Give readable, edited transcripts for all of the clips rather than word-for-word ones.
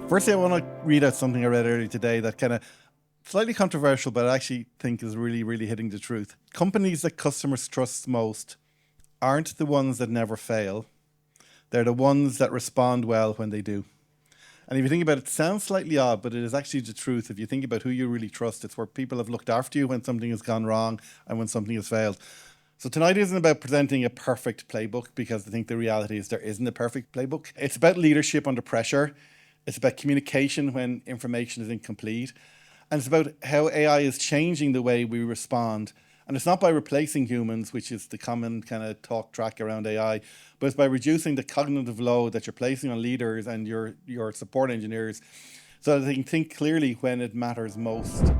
Firstly, I want to read out something I read earlier today that kind of slightly controversial, but I actually think is really, really hitting the truth. Companies that customers trust most aren't the ones that never fail. They're the ones that respond well when they do. And if you think about it, it sounds slightly odd, but it is actually the truth. If you think about who you really trust, it's where people have looked after you when something has gone wrong and when something has failed. So tonight isn't about presenting a perfect playbook, because I think the reality is there isn't a perfect playbook. It's about leadership under pressure. It's about communication when information is incomplete. And it's about how AI is changing the way we respond. And it's not by replacing humans, which is the common kind of talk track around AI, but it's by reducing the cognitive load that you're placing on leaders and your support engineers so that they can think clearly when it matters most.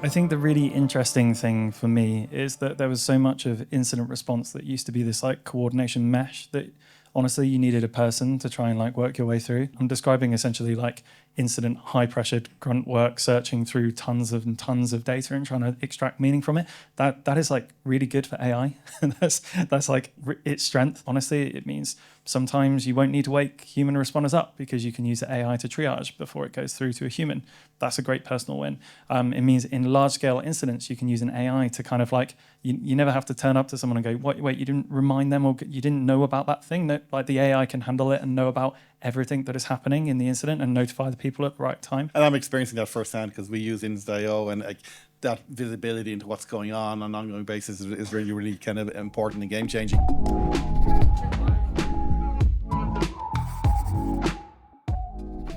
I think the really interesting thing for me is that there was so much of incident response that used to be this like coordination mesh that honestly you needed a person to try and like work your way through. I'm describing essentially like incident high pressured grunt work, searching through tons and tons of data and trying to extract meaning from it. That is like really good for AI. that's like its strength. Honestly, it means sometimes you won't need to wake human responders up because you can use the AI to triage before it goes through to a human. That's a great personal win. It means in large scale incidents, you can use an AI to kind of like, you never have to turn up to someone and go, wait, you didn't remind them or you didn't know about that thing? No, like the AI can handle it and know about everything that is happening in the incident and notify the people at the right time. And I'm experiencing that firsthand because we use Inst.io, and like that visibility into what's going on an ongoing basis is really, really kind of important and game changing.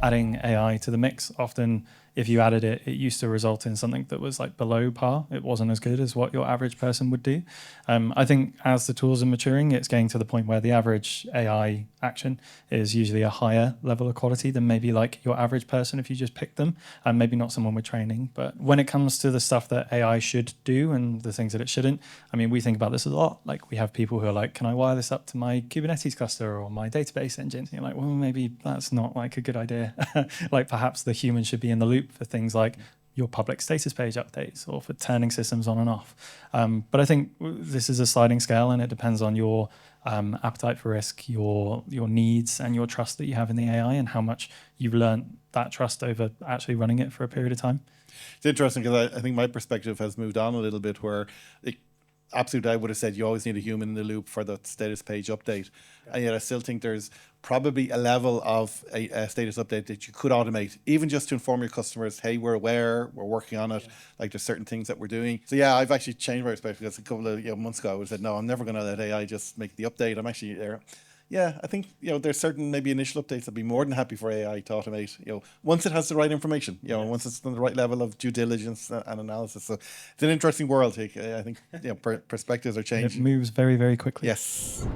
Adding AI to the mix, often if you added it, it used to result in something that was like below par. It wasn't as good as what your average person would do. I think as the tools are maturing, it's getting to the point where the average AI action is usually a higher level of quality than maybe like your average person if you just pick them, and maybe not someone with training. But when it comes to the stuff that AI should do and the things that it shouldn't, I mean, we think about this a lot. Like we have people who are like, can I wire this up to my Kubernetes cluster or my database engine? And you're like, well, maybe that's not like a good idea. Like perhaps the human should be in the loop for things like your public status page updates or for turning systems on and off. But I think this is a sliding scale, and it depends on your appetite for risk, your needs, and your trust that you have in the AI, and how much you've learned that trust over actually running it for a period of time. It's interesting because I think my perspective has moved on a little bit, where absolutely I would have said you always need a human in the loop for the status page update. And yet I still think there's probably a level of a status update that you could automate, even just to inform your customers, hey, we're aware, we're working on it. Yeah. Like there's certain things that we're doing. So yeah, I've actually changed my perspective, because a couple of months ago I would have said, no, I'm never going to let AI just make the update. I'm actually there. Yeah, I think there's certain maybe initial updates I'd be more than happy for AI to automate. Once it has the right information, once it's on the right level of due diligence and analysis. So it's an interesting world. I think perspectives are changing. It moves very, very quickly. Yes.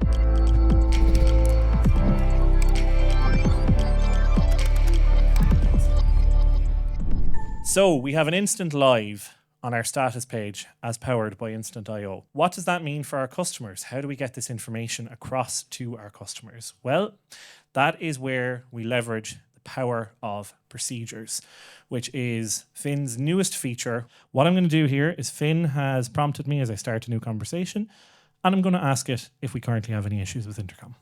So we have an instant live on our status page as powered by Instant.io. What does that mean for our customers? How do we get this information across to our customers? Well, that is where we leverage the power of procedures, which is Finn's newest feature. What I'm going to do here is Finn has prompted me as I start a new conversation, and I'm going to ask it if we currently have any issues with Intercom.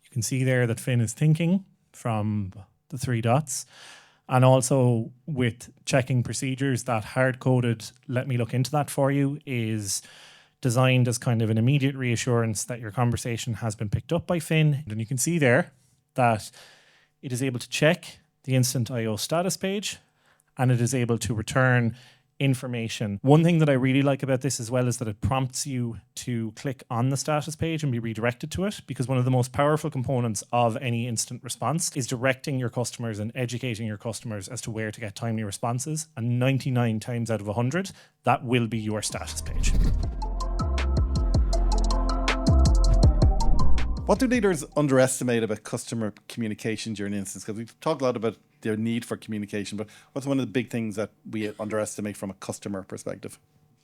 You can see there that Finn is thinking from the 3 dots. And also with checking procedures, that hard-coded, let me look into that for you, is designed as kind of an immediate reassurance that your conversation has been picked up by Finn. And you can see there that it is able to check the Instant.io status page, and it is able to return information. One thing that I really like about this as well is that it prompts you to click on the status page and be redirected to it, because one of the most powerful components of any instant response is directing your customers and educating your customers as to where to get timely responses. And 99 times out of 100, that will be your status page. What do leaders underestimate about customer communication during instance? Because we've talked a lot about their need for communication, but what's one of the big things that we underestimate from a customer perspective?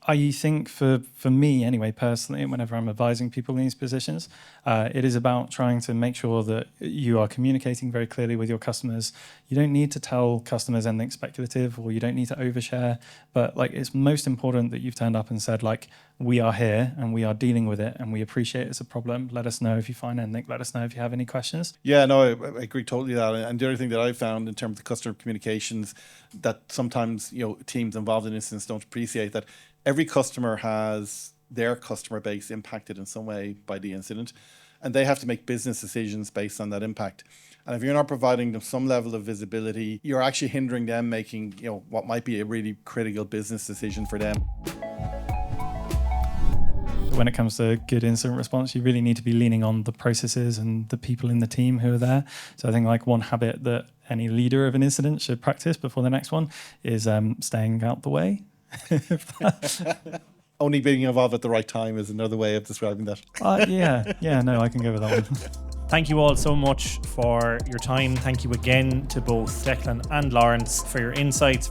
I think for me anyway, personally, whenever I'm advising people in these positions, it is about trying to make sure that you are communicating very clearly with your customers. You don't need to tell customers anything speculative, or you don't need to overshare, but like it's most important that you've turned up and said, like, we are here and we are dealing with it and we appreciate it's a problem. Let us know if you find anything. Let us know if you have any questions. Yeah, no, I agree totally with that. And the other thing that I found in terms of customer communications that sometimes, teams involved in incidents don't appreciate, that every customer has their customer base impacted in some way by the incident, and they have to make business decisions based on that impact. And if you're not providing them some level of visibility, you're actually hindering them making, what might be a really critical business decision for them. When it comes to good incident response, you really need to be leaning on the processes and the people in the team who are there. So I think like one habit that any leader of an incident should practice before the next one is staying out the way. Only being involved at the right time is another way of describing that. No, I can go with that one. Thank you all so much for your time. Thank you again to both Declan and Lawrence for your insights.